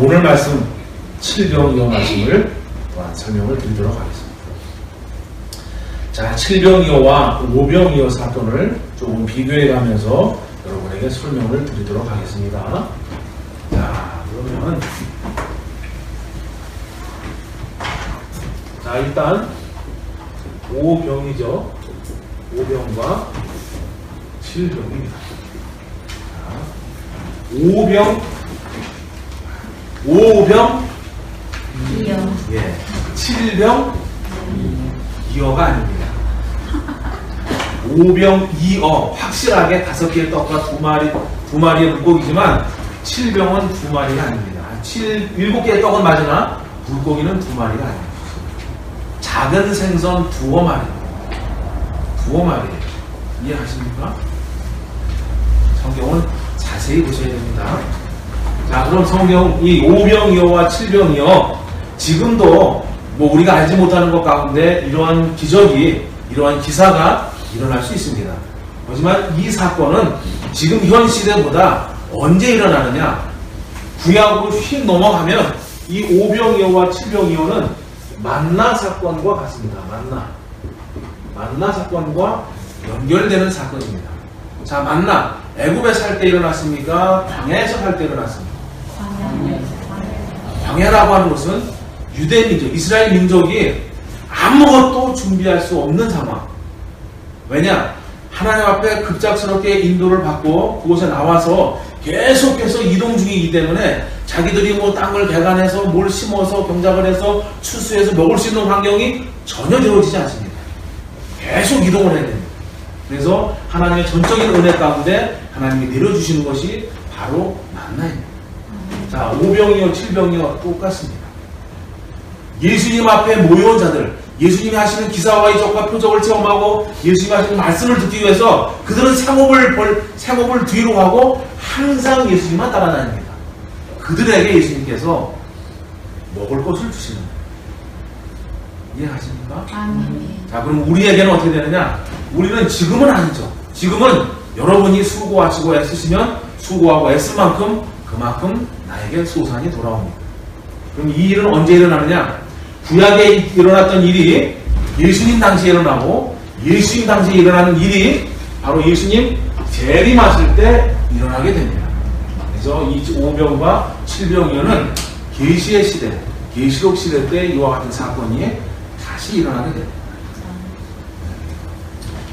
오늘 말씀 7병이어 말씀을 설명을 드리도록 하겠습니다. 자, 7병이어와 5병이어 사건을 조금 비교해 가면서 여러분에게 설명을 드리도록 하겠습니다. 자, 그러면 자, 일단 5병이죠. 5병과 7병입니다. 자, 5병 2병 예, 7병 2어가 아닙니다. 5병 2어 확실하게 5개의 떡과 2마리의 물고기지만 7병은 2마리가 아닙니다. 7개의 떡은 맞으나 물고기는 2마리가 아닙니다. 작은 생선 2어마리. 이해하십니까? 성경은 자세히 보셔야 됩니다. 자, 그럼 성경 이 5병이어와 7병이어 지금도 뭐 우리가 알지 못하는 것 가운데 이러한 기적이, 이러한 기사가 일어날 수 있습니다. 하지만 이 사건은 지금 현 시대보다 언제 일어나느냐? 구약으로 휙 넘어가면 이 5병이어와 7병이어는 만나 사건과 같습니다. 만나 사건과 연결되는 사건입니다. 자, 만나 애굽에 살 때 일어났습니까? 광야에서 살 때 일어났습니까? 광야라고 하는 것은 유대 민족, 이스라엘 민족이 아무것도 준비할 수 없는 상황. 왜냐? 하나님 앞에 급작스럽게 인도를 받고 그곳에 나와서 계속해서 이동 중이기 때문에 자기들이 뭐 땅을 개간해서 뭘 심어서 경작을 해서 추수해서 먹을 수 있는 환경이 전혀 되어지지 않습니다. 계속 이동을 해야 됩니다. 그래서 하나님의 전적인 은혜 가운데 하나님이 내려주시는 것이 바로 만나입니다. 자, 5병이요 7병이요 똑같습니다. 예수님 앞에 모여온 자들, 예수님이 하시는 기사와 이적과 표적을 체험하고 예수님이 하시는 말씀을 듣기 위해서 그들은 생업을 뒤로 하고 항상 예수님만 따라다닙니다. 그들에게 예수님께서 먹을 것을 주시는 거예요. 이해하십니까? 자, 그럼 우리에게는 어떻게 되느냐? 우리는 지금은 아니죠. 지금은 여러분이 수고하시고 애쓰시면 수고하고 애쓸 만큼 그만큼 나에게 소산이 돌아옵니다. 그럼 이 일은 언제 일어나느냐? 구약에 일어났던 일이 예수님 당시에 일어나고 예수님 당시에 일어나는 일이 바로 예수님 재림하실 때 일어나게 됩니다. 그래서 이 5병과 7병이어는 계시의 시대, 계시록 시대 때 이와 같은 사건이 다시 일어나게 됩니다.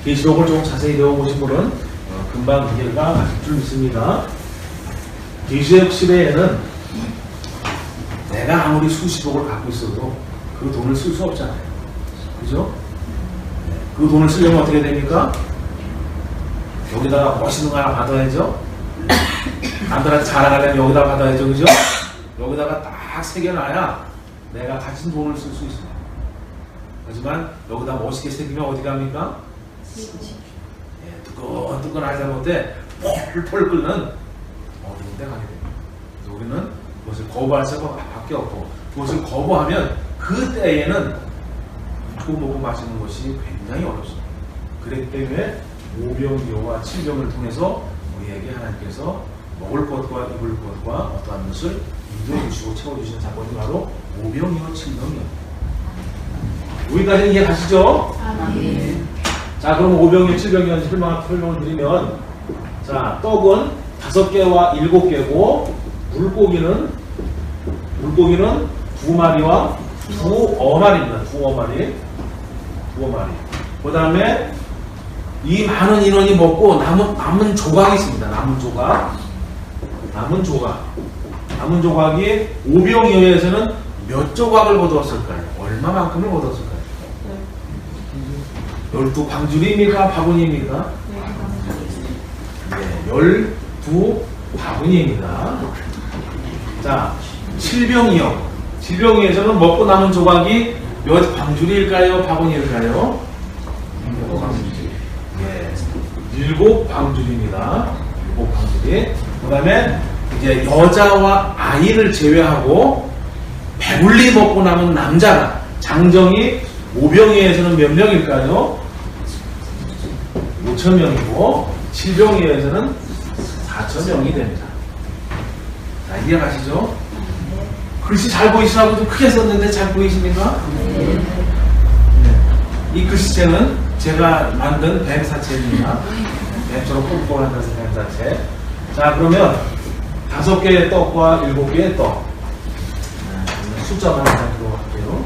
계시록을 조금 자세히 배워보신 분은 금방 이해가 가실 줄 믿습니다. 계시록 시대에는 내가 아무리 수십억을 갖고 있어도 그 돈을 쓸 수 없잖아요. 그죠? 그 돈을 쓰려면 어떻게 됩니까? 여기다가 멋있는 거 하나 받아야죠. 남들한테 자랑하려면 여기다 받아야죠. 그죠? 여기다가 딱 새겨놔야 내가 가진 돈을 쓸 수 있습니다. 하지만 여기다 멋있게 새기면 어디 갑니까? 예, 뜨끈뜨끈 하지 못해 폴폴 끓는 어두운 데 가게 됩니다. 그래서 우리는 그것을 거부할 수밖에 없고 그것을 거부하면 그 때에는 먹고 마시는 것이 굉장히 어렵습니다. 그렇기 때문에 5병이어와 7병을 통해서 우리에게 하나님께서 먹을 것과 입을 것과 어떠한 것을 인도해 주시고 채워주시는 사건이 바로 5병이어 7병이요. 여기까지는 이해 가시죠? 네. 자, 그럼 5병이어 7병이어 설명을 드리면, 자, 떡은 5개와 7개고 물고기는 2마리와 2어마리입니다. 2어마리. 그 다음에 이 많은 인원이 먹고 남은 조각이 있습니다. 남은 조각이 5병이어에서는 몇 조각을 거두었을까요? 얼마만큼을 거두었을까요? 12방줄입니까? 바구니입니까? 네, 12바구니입니다. 자, 7병이에서는 먹고 남은 조각이 몇 방줄일까요? 바구니일까요? 7방줄입니다. 7방줄이. 그 다음에 이제 여자와 아이를 제외하고 배불리 먹고 남은 남자가 장정이 5병이에서는 몇 명일까요? 5,000명이고 7병이에서는 4,000명이 됩니다. 자, 이해가시죠? 글씨 잘 보이시라고 좀 크게 썼는데 잘 보이십니까? 네. 이 글씨체는 제가 만든 뱀사체입니다. 뱀처럼 꼼꼼한 뱀사체. 자, 그러면 5개의 떡과 7개의 떡. 숫자만 하나 들어갈게요.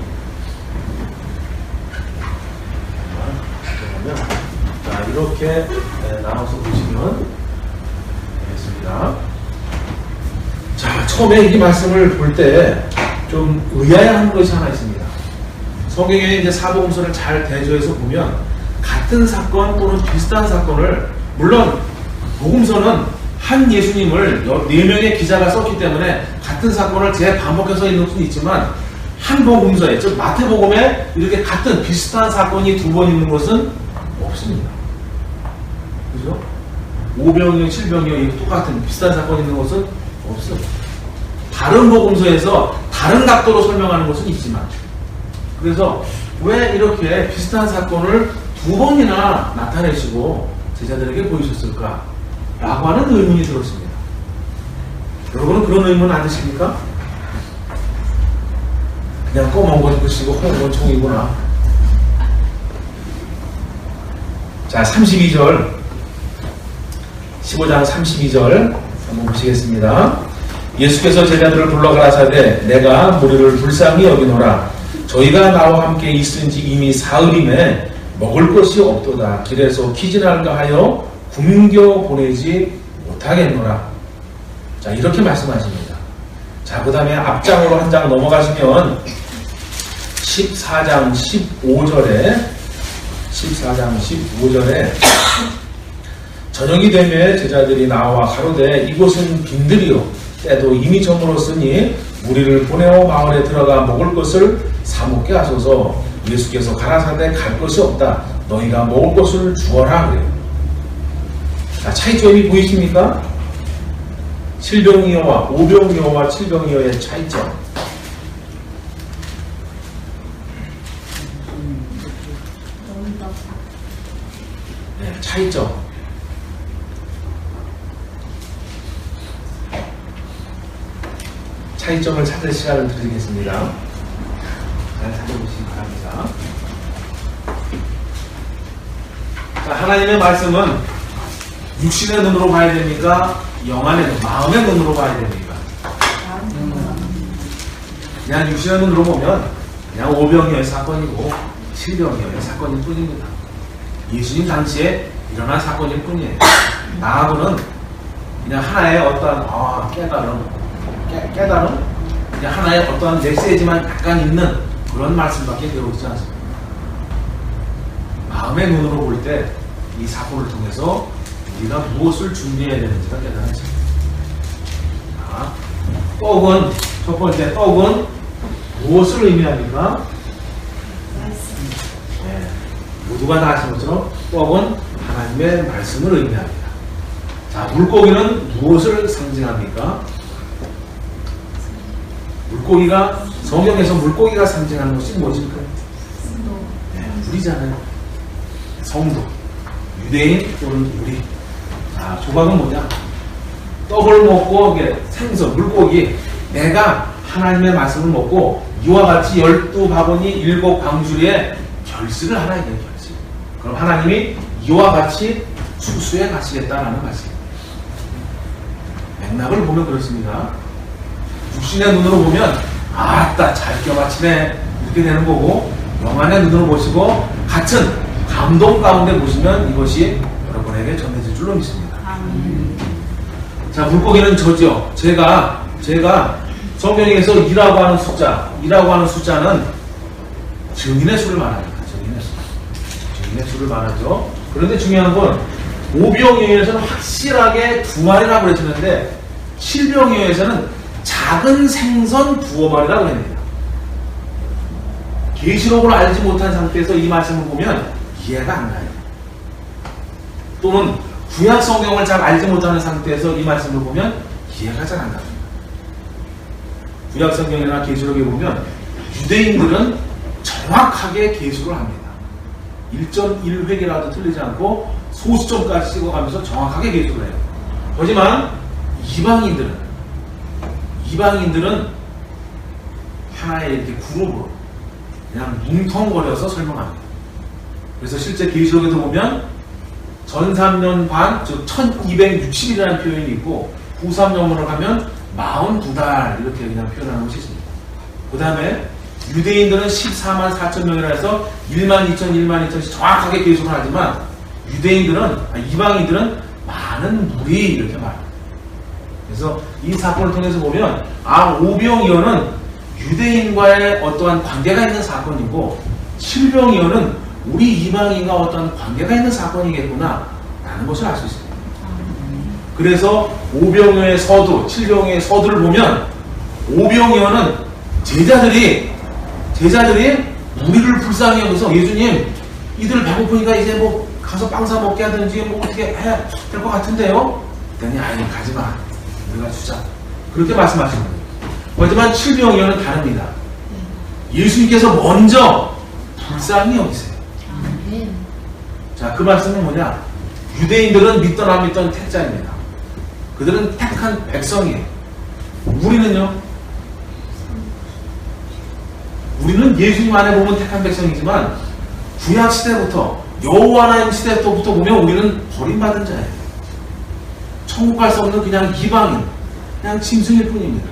자, 이렇게 나눠서 보시면 되겠습니다. 자, 처음에 이 말씀을 볼 때 좀 의아해하는 것이 하나 있습니다. 성경에 이제 사복음서를 잘 대조해서 보면 같은 사건 또는 비슷한 사건을, 물론 복음서는 한 예수님을 4명의 기자가 썼기 때문에 같은 사건을 재반복해서 읽을 수는 있지만 한 복음서에, 즉 마태복음에 이렇게 같은 비슷한 사건이 2번 있는 것은 없습니다. 그죠? 오병이어, 칠병이어 이렇게 똑같은 비슷한 사건이 있는 것은 없습니다. 다른 복음서에서 다른 각도로 설명하는 것은 있지만, 그래서 왜 이렇게 비슷한 사건을 2번이나 나타내시고 제자들에게 보이셨을까? 라고 하는 의문이 들었습니다. 여러분은 그런 의문 안 드십니까? 그냥 검은 거 입으시고 홍건 총이구나. 자, 32절, 15장 32절 한번 보시겠습니다. 예수께서 제자들을 불러 가라사대 내가 무리를 불쌍히 여기노라. 저희가 나와 함께 있은 지 이미 사흘임에 먹을 것이 없도다. 길에서 기진할까 하여 굶겨 보내지 못하겠노라. 자, 이렇게 말씀하십니다. 자, 그 다음에 앞장으로 한 장 넘어가시면 14장 15절에 저녁이 되매 제자들이 나와 가로되 이곳은 빈들이요 때도 이미 저물었으니 무리를 보내어 마을에 들어가 먹을 것을 사먹게 하소서. 예수께서 가라사대 갈 것이 없다. 너희가 먹을 것을 주어라 그래요. 자, 차이점이 보이십니까? 7병이어와 5병이어와 7병이어의 차이점. 네, 차이점. 차이점을 찾을 시간을 드리겠습니다. 잘 찾아보시기 바랍니다. 자, 하나님의 말씀은 육신의 눈으로 봐야 됩니까? 영안의 눈, 마음의 눈으로 봐야 됩니까? 그냥 육신의 눈으로 보면 그냥 오병이어의 사건이고 7병이어의 사건일 뿐입니다. 예수님 당시에 일어난 사건일 뿐이에요. 나하고는 그냥 하나의 어떠한 깨달음? 그냥 하나의 어떠한 메시지만 약간 있는 그런 말씀밖에 되어있지 않습니다. 마음의 눈으로 볼 때 이 사건을 통해서 우리가 무엇을 준비해야 되는지가 깨달아집니다. 자, 떡은, 첫 번째 떡은 무엇을 의미합니까? 네, 모두가 다 아시는 것처럼 떡은 하나님의 말씀을 의미합니다. 자, 물고기는 무엇을 상징합니까? 물고기가, 성경에서 물고기가 상징하는 것이 무엇일까요? 네, 우리잖아요. 성도. 유대인 또는 우리. 자, 조각은 뭐냐? 떡을 먹고, 생선, 물고기. 내가 하나님의 말씀을 먹고, 이와 같이 12바구니 7광주리에 결실을 하나 이겨요, 결실. 그럼 하나님이 이와 같이 추수해 가시겠다라는 말씀입니다. 맥락을 보면 그렇습니다. 육신의 눈으로 보면 아따 잘 껴맞히네 이렇게 되는 거고, 영안의 눈으로 보시고 같은 감동 가운데 보시면 이것이 여러분에게 전해질 줄로 믿습니다. 자, 물고기는 저죠. 제가 성경에서 2라고 하는 숫자는 증인의 수를 말합니다. 증인의 수를 말하죠. 그런데 중요한 건 5병이어에서는 확실하게 2마리라고 그랬는데 7병이어에서는 작은 생선 2마리라고 합니다. 계시록을 알지 못한 상태에서 이 말씀을 보면 이해가 안 가요. 또는 구약 성경을 잘 알지 못하는 상태에서 이 말씀을 보면 이해가 잘 안 갑니다. 구약 성경이나 계시록에 보면 유대인들은 정확하게 계시를 합니다. 1.1획이라도 틀리지 않고 소수점까지 찍어가면서 정확하게 계시를 해요. 하지만 이방인들은 하나의 이렇게 그룹으로 그냥 뭉텅거려서 설명합니다. 그래서 실제 계시록에도 보면 전 3년 반, 즉 1260일이라는 표현이 있고 후 3년으로 가면 42달 이렇게 그냥 표현하는 것이 있습니다. 그 다음에 유대인들은 14만 4천 명이라 해서 1만 2천, 1만 2천씩 정확하게 계속을 하지만 이방인들은 많은 무리 이렇게 말합니다. 그래서 이 사건을 통해서 보면 오병이어는 유대인과의 어떠한 관계가 있는 사건이고 칠병이어는 우리 이방인과 어떠한 관계가 있는 사건이겠구나 라는 것을 알 수 있습니다. 그래서 오병이어의 서두, 칠병이어의 서두를 보면 오병이어는 제자들이 우리를 불쌍히 여기서 예수님 이들 배고프니까 이제 뭐 가서 빵 사 먹게 하든지 뭐 어떻게 해야 될 것 같은데요? 그랬더니 아니 가지마 우리가 주자 그렇게 말씀하시는 거예요. 하지만 칠병이어는 다릅니다. 예수님께서 먼저 불쌍히 여기세요. 자, 그 말씀은 뭐냐? 유대인들은 믿던 안 믿던 택자입니다. 그들은 택한 백성이에요. 우리는 예수님 안에 보면 택한 백성이지만 구약 시대부터 여호와 하나님 시대부터 보면 우리는 버림받은 자예요. 천국 갈 수 없는 그냥 이방인, 그냥 짐승일 뿐입니다.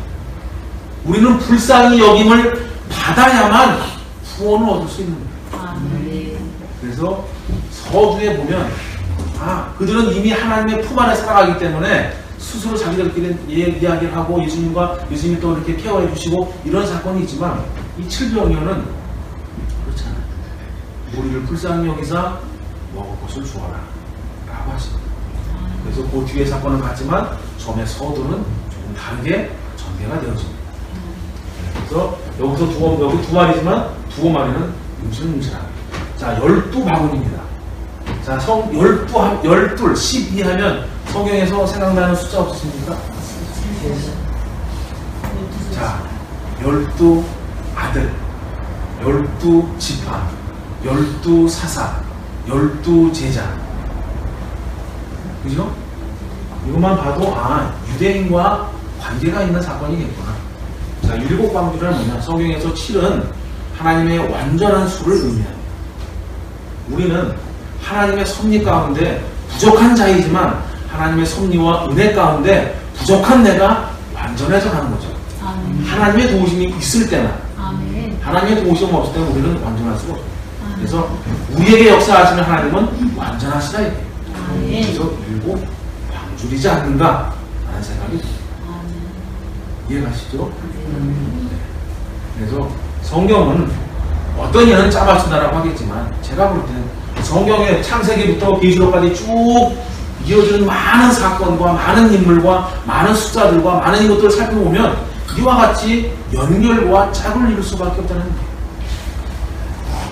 우리는 불쌍히 여김을 받아야만 구원을 얻을 수 있는 거예요. 그래서 서두에 보면 그들은 이미 하나님의 품 안에 살아가기 때문에 스스로 자기들끼리 이야기를 하고 예수님이 또 이렇게 케어해 주시고 이런 사건이 있지만 이 칠병이어는 그렇지 않아요. 우리를 불쌍히 여기사 먹을 것을 주어라 라고 하십니다. 그래서 그 뒤에 사건을 봤지만 처음에 서두는 조금 다르게 전개가 되어집니다. 그래서 여기 두 마리지만 두 마리는 음실음실합니다. 자, 12바구니입니다. 자, 12 하면 성경에서 생각나는 숫자 없으십니까? 자, 12 아들, 12지파, 12사사, 12제자. 그죠? 이것만 봐도 유대인과 관계가 있는 사건이겠구나. 자, 7방주는 뭐냐? 성경에서 7은 하나님의 완전한 수를 의미합니다. 우리는 하나님의 섭리 가운데 부족한 자이지만 하나님의 섭리와 은혜 가운데 부족한 내가 완전해져 가는 거죠. 아멘. 하나님의 도우심이 있을 때나 아멘. 하나님의 도우심 없을 때는 우리는 완전할 수가 없어요. 그래서 우리에게 역사하시는 하나님은 완전하시다 이거예요. 그래서 7 방주리지 않는가 라는 생각이 듭니다. 이해가시죠? 네. 그래서 성경은 어떤 이는 짜맞춘다라고 하겠지만 제가 볼 때는 성경의 창세기부터 계시록까지 쭉 이어지는 많은 사건과 많은 인물과 많은 숫자들과 많은 이것들을 살펴보면 이와 같이 연결과 짝을 이룰 수밖에 없다는 거예요.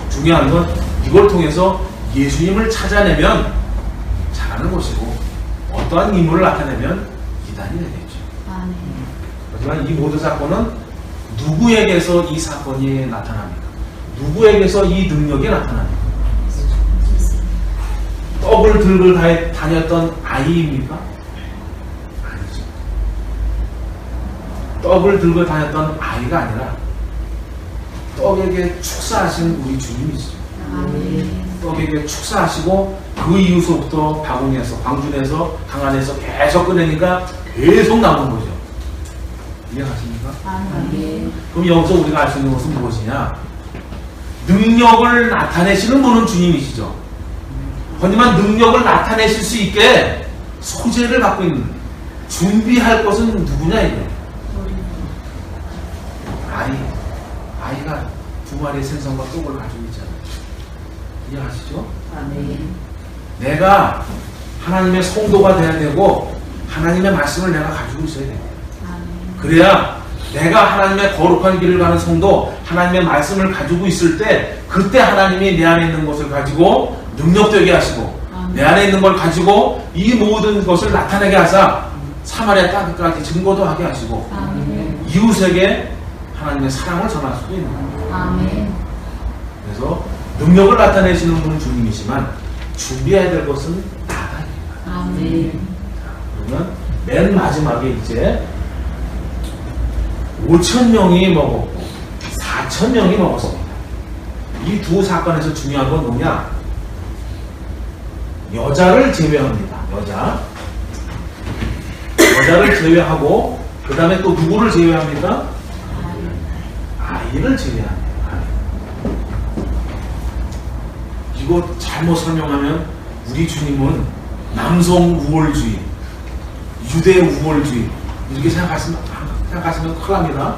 중요한 건 이걸 통해서 예수님을 찾아내면 잘하는 것이고 어떠한 인물을 나타내면 이단이 되겠죠. 하지만 이 모든 사건은 누구에게서 이 사건이 나타납니까? 누구에게서 이 능력이 나타납니까? 떡을 들고 다녔던 아이입니까? 아니죠. 떡을 들고 다녔던 아이가 아니라 떡에게 축사하신 우리 주님이시죠. 떡에게 축사하시고 그 이후서부터 바구니에서, 광준에서, 강안에서 계속 꺼내니까 계속 나오는 거죠. 이해하십니까? 그럼 여기서 우리가 알 수 있는 것은 무엇이냐? 능력을 나타내시는 분은 주님이시죠. 하지만 능력을 나타내실 수 있게 소재를 갖고 있는, 준비할 것은 누구냐 이거예요. 아이가 2마리의 생선과 떡을 가지고 있잖아요. 이해하시죠? 내가 하나님의 성도가 돼야 되고 하나님의 말씀을 내가 가지고 있어야 됩니다. 그래야 내가 하나님의 거룩한 길을 가는 성도, 하나님의 말씀을 가지고 있을 때 그때 하나님이 내 안에 있는 것을 가지고 능력되게 하시고 내 안에 있는 걸 가지고 이 모든 것을 나타내게 하사 사마리아 땅까지 증거도 하게 하시고 이웃에게 하나님의 사랑을 전할 수도 있는 거예요. 그래서 능력을 나타내시는 분은 주님이지만 준비해야 될 것은 나다. 그러면 맨 마지막에 이제 5,000명이 먹었고 4,000명이 먹었습니다. 이 두 사건에서 중요한 건 뭐냐? 여자를 제외합니다. 여자를 제외하고 그 다음에 또 누구를 제외합니까? 아이를 제외합니다. 이거 잘못 설명하면 우리 주님은 남성 우월주의, 유대 우월주의 이렇게 생각하시면 큰일 납니다.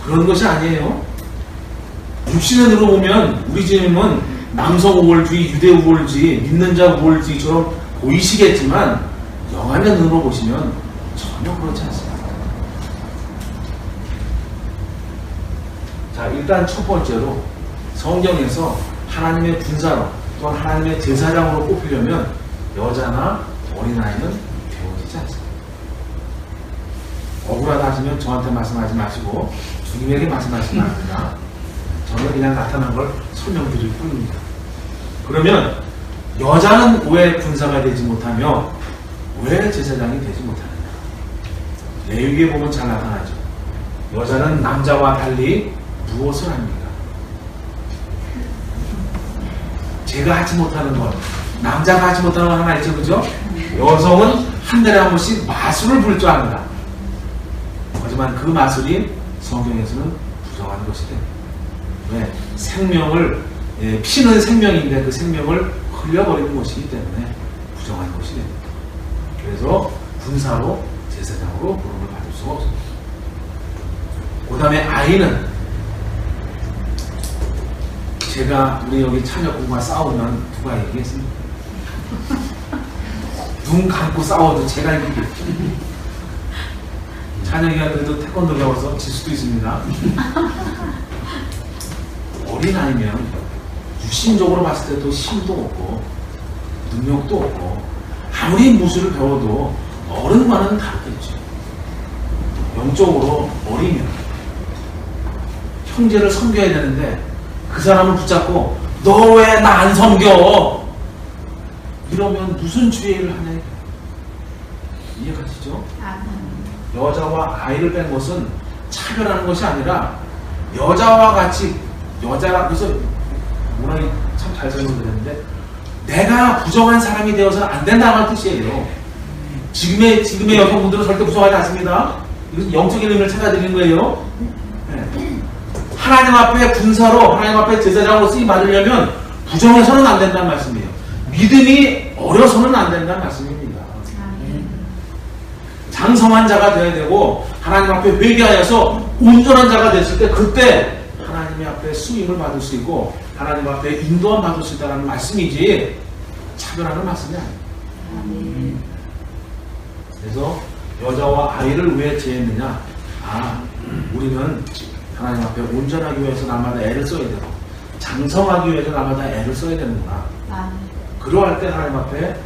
그런 것이 아니에요. 육신으로 보면 우리 주님은 남성 우월주의, 유대 우월주의, 믿는 자 우월주의처럼 보이시겠지만 영안의 눈으로 보시면 전혀 그렇지 않습니다. 자, 일단 첫 번째로 성경에서 하나님의 분사로 또한 하나님의 제사장으로 뽑히려면 여자나 어린아이는 되어지지 않습니다. 억울하다 하시면 저한테 말씀하지 마시고 주님에게 말씀하시면 안 됩니다. 저는 그냥 나타난 걸 설명드릴 뿐입니다. 그러면 여자는 왜 분사가 되지 못하며 왜 제사장이 되지 못하느냐? 레위기에 보면 잘 나타나죠. 여자는 남자와 달리 무엇을 합니까? 제가 하지 못하는 것, 남자가 하지 못하는 건 하나 있죠, 그죠? 여성은 한 달에 한 번씩 마술을 부를 줄 압니다. 하지만 그 마술이 성경에서는 부정한 것이 됩니다. 왜? 생명을, 피는 생명인데 그 생명을 흘려버리는 것이기 때문에 부정한 것이 됩니다. 그래서 분사로 제사장으로 부름을 받을 수가 없습니다. 그 다음에 아이는 제가 우리 여기 찬혁군과 싸우면 누가 이기겠습니까? 눈 감고 싸워도 제가 이기겠죠. 찬혁이가 그래도 태권도 배워서 질 수도 있습니다. 어린아이면 육신적으로 봤을 때도 힘도 없고 능력도 없고 아무리 무술을 배워도 어른과는 다르겠죠. 영적으로 어리면 형제를 섬겨야 되는데 그 사람을 붙잡고 너 왜 나 안 섬겨? 이러면 무슨 주의를 하네? 이해가시죠? 여자와 아이를 뺀 것은 차별하는 것이 아니라 여자와 같이 여자라 그래서 문학이 참 잘 설명드렸는데 내가 부정한 사람이 되어서는 안 된다는 뜻이에요. 지금의 여성분들은 절대 부정하지 않습니다. 이것은 영적인 의미를 찾아드리는 거예요. 네. 하나님 앞에 군사로 하나님 앞에 제사장으로 쓰임 받으려면 부정해서는 안 된다는 말씀이에요. 믿음이 어려서는 안 된다는 말씀입니다. 장성한 자가 되어야 되고 하나님 앞에 회개하여서 온전한 자가 됐을 때 그때 하나님 앞에 수임을 받을 수 있고 하나님 앞에 인도함 받을 수 있다는 말씀이지 차별하는 말씀이 아니에요. 그래서 여자와 아이를 왜 제했느냐? 우리는 하나님 앞에 온전하기 위해서 날마다 애를 써야 되고 장성하기 위해서 날마다 애를 써야 되는구나. 그러할 때 하나님 앞에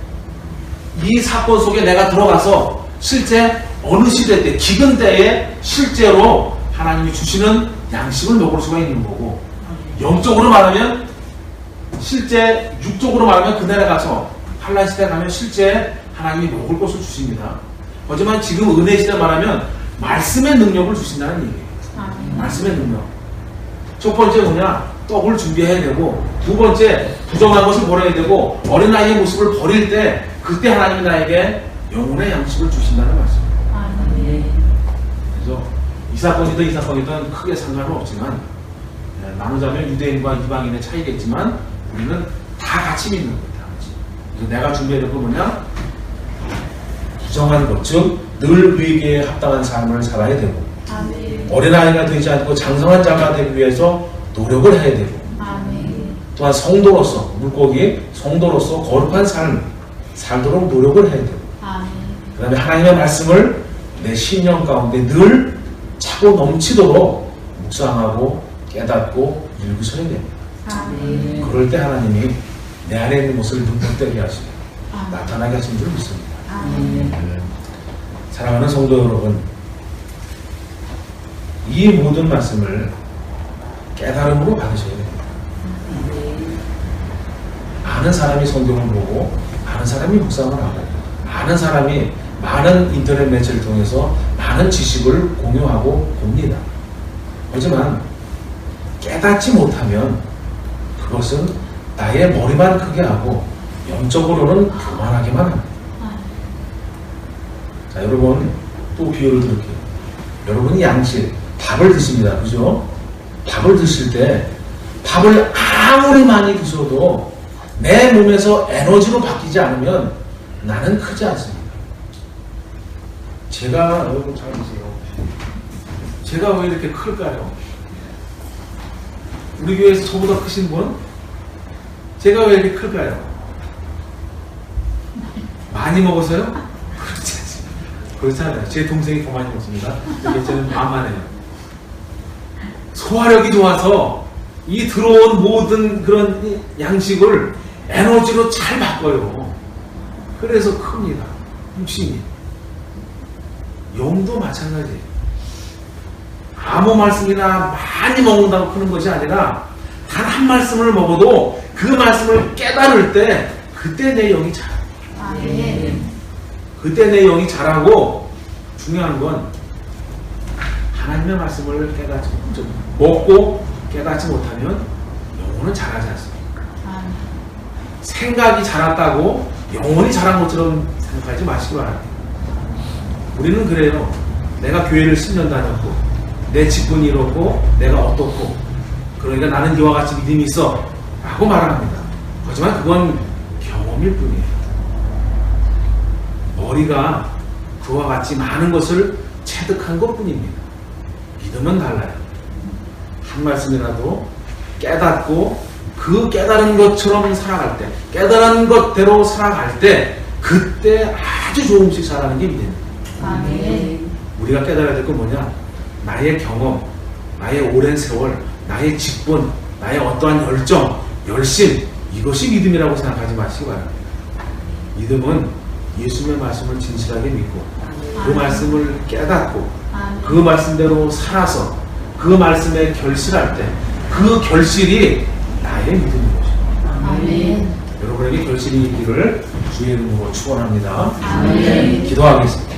이 사건 속에 내가 들어가서 실제 어느 시대 때 기근 때에 실제로 하나님이 주시는 양식을 먹을 수가 있는 거고 영적으로 말하면 실제 육적으로 말하면 그날에 가서 환란 시대 가면 실제 하나님이 먹을 것을 주십니다. 하지만 지금 은혜 시대 말하면 말씀의 능력을 주신다는 얘기예요. 말씀의 능력. 첫 번째 뭐냐? 떡을 준비해야 되고 두 번째 부정한 것을 버려야 되고 어린아이의 모습을 버릴 때 그때 하나님이 나에게 영혼의 양식을 주신다는 말씀이에요. 그래서 이 사건이든 이 사건이든 크게 상관은 없지만 나누자면 유대인과 이방인의 차이겠지만 우리는 다 같이 믿는 거예요. 그래서 내가 준비해야 될 건 뭐냐? 부정한 것, 즉 늘 의기에 합당한 삶을 살아야 되고 어린아이가 되지 않고 장성한 자가 되기 위해서 노력을 해야 되고 또한 성도로서 물고기 성도로서 거룩한 삶 살도록 노력을 해야 되고 그 다음에 하나님의 말씀을 내 신령 가운데 늘 차고 넘치도록 묵상하고 깨닫고 읽으셔야 됩니다. 그럴 때 하나님이 내 안에 있는 것을 눈뜨게 하시고 나타나게 하신 줄 믿습니다. 사랑하는 성도 여러분, 이 모든 말씀을 깨달음으로 받으셔야 됩니다. 아는 사람이 성경을 보고 아는 사람이 묵상을 하고 아는 사람이 많은 인터넷 매체를 통해서 많은 지식을 공유하고 봅니다. 하지만 깨닫지 못하면 그것은 나의 머리만 크게 하고 영적으로는 교만하게만 합니다. 자, 여러분 또 비유를 드릴게요. 여러분이 양식 밥을 드십니다. 그죠? 밥을 드실 때 밥을 아무리 많이 드셔도 내 몸에서 에너지로 바뀌지 않으면 나는 크지 않습니다. 제가 여러분 잘 보세요. 제가 왜 이렇게 클까요? 우리 교회에서 저보다 크신 분? 제가 왜 이렇게 클까요? 많이 먹어서요? 그렇지 않습니다. 그렇지 않아요. 제 동생이 더 많이 먹습니다. 이게 저는 만만해요. 소화력이 좋아서 이 들어온 모든 그런 양식을 에너지로 잘 바꿔요. 그래서 큽니다. 육신이. 영도 마찬가지예요. 아무 말씀이나 많이 먹는다고 크는 것이 아니라 단 한 말씀을 먹어도 그 말씀을 깨달을 때 그때 내 영이 자라요. 그때 내 영이 자라고 중요한 건 하나님의 말씀을 깨닫지 먹고 깨닫지 못하면 영혼은 자라지 않습니다. 생각이 자랐다고 영혼이 자란 것처럼 생각하지 마시기 바랍니다. 우리는 그래요. 내가 교회를 10년 다녔고 내 직분이 이렇고 내가 어떻고 그러니까 나는 이와 같이 믿음이 있어 라고 말합니다. 하지만 그건 경험일 뿐이에요. 머리가 그와 같이 많은 것을 체득한 것 뿐입니다. 믿음은 달라요. 한 말씀이라도 깨닫고 그 깨달은 것처럼 살아갈 때 깨달은 것대로 살아갈 때 그때 아주 조금씩 자라는 게 믿음입니다. 아멘. 우리가 깨달아야 될 건 뭐냐? 나의 경험, 나의 오랜 세월, 나의 직분, 나의 어떠한 열정, 열심 이것이 믿음이라고 생각하지 마시기 바랍니다. 믿음은 예수님의 말씀을 진실하게 믿고 그 말씀을 깨닫고 그 말씀대로 살아서 그 말씀에 결실할 때 그 결실이 나의 믿음인 것입니다. 아멘. 여러분에게 결실이 있기를 주의 이름으로 축원합니다. 아멘. 기도하겠습니다.